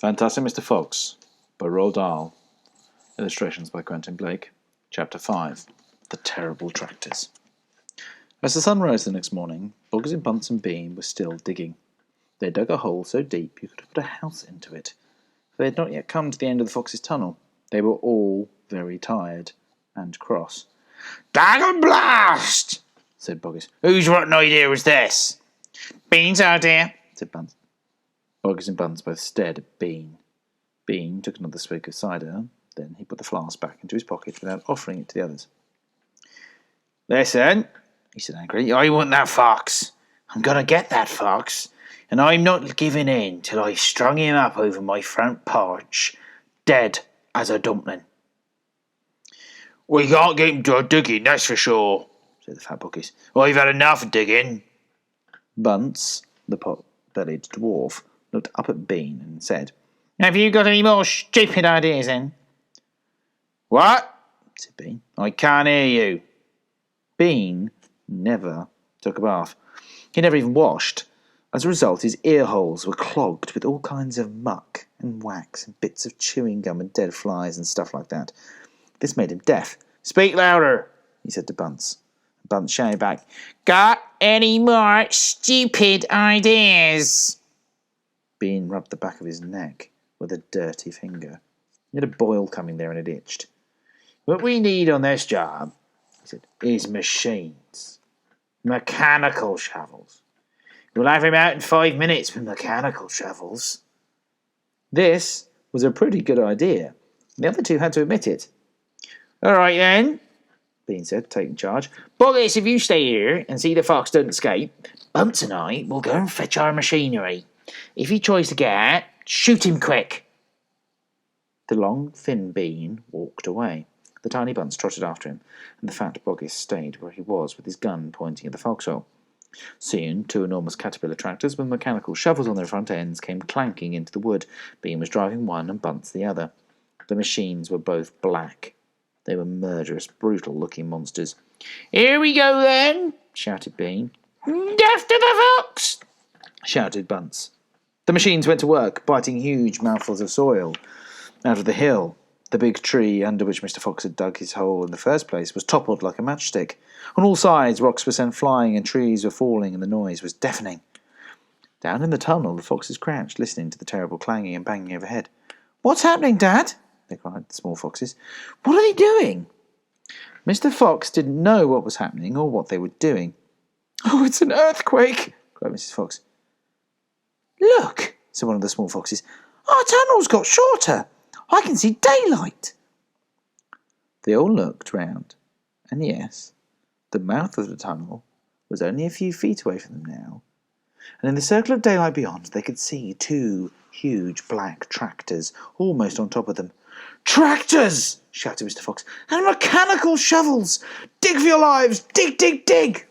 Fantastic Mr. Fox by Roald Dahl. Illustrations by Quentin Blake. Chapter 5. The Terrible Tractors. As the sun rose the next morning, Boggers and Bunce and Bean were still digging. They dug a hole so deep you could have put a house into it. They had not yet come to the end of the fox's tunnel. They were all very tired and cross. "Dag and blast!" said Boggers. "Whose rotten idea was this?" "Bean's idea," said Bunce. Boggers and Bunce both stared at Bean. Bean took another swig of cider. Then he put the flask back into his pocket without offering it to the others. "Listen," he said angrily, "I want that fox. I'm going to get that fox, and I'm not giving in till I've strung him up over my front porch, dead as a dumpling." "We can't get him to our digging, that's for sure," said the fat Boggers. "I've had enough of digging." Bunce, the pot-bellied dwarf, looked up at Bean and said, "Have you got any more stupid ideas then?" "What?" said Bean. "I can't hear you." Bean never took a bath. He never even washed. As a result, his ear holes were clogged with all kinds of muck and wax and bits of chewing gum and dead flies and stuff like that. This made him deaf. "Speak louder," he said to Bunce. Bunce shouted back, "Got any more stupid ideas?" Bean rubbed the back of his neck with a dirty finger. He had a boil coming there and it itched. "What we need on this job," he said, "is machines. Mechanical shovels. We'll have him out in 5 minutes with mechanical shovels." This was a pretty good idea. The other two had to admit it. "All right then," Bean said, taking charge. "Boggers, if you stay here and see the fox don't escape, Bunce and I will go and fetch our machinery. If he tries to get out, shoot him quick." The long, thin Bean walked away. The tiny Bunce trotted after him, and the fat Boggis stayed where he was with his gun pointing at the foxhole. Soon, two enormous caterpillar tractors with mechanical shovels on their front ends came clanking into the wood. Bean was driving one and Bunce the other. The machines were both black. They were murderous, brutal-looking monsters. "Here we go then," shouted Bean. "After the fox!" shouted Bunce. The machines went to work, biting huge mouthfuls of soil out of the hill. The big tree under which Mr. Fox had dug his hole in the first place was toppled like a matchstick. On all sides, rocks were sent flying and trees were falling, and the noise was deafening. Down in the tunnel, the foxes crouched, listening to the terrible clanging and banging overhead. "What's happening, Dad?" they cried, the small foxes. "What are they doing?" Mr. Fox didn't know what was happening or what they were doing. "Oh, it's an earthquake!" cried Mrs. Fox. "Look," said one of the small foxes. "Our tunnel's got shorter. I can see daylight." They all looked round, and yes, the mouth of the tunnel was only a few feet away from them now, and in the circle of daylight beyond they could see two huge black tractors almost on top of them. "Tractors!" shouted Mr. Fox. "And mechanical shovels! Dig for your lives! Dig, dig, dig!"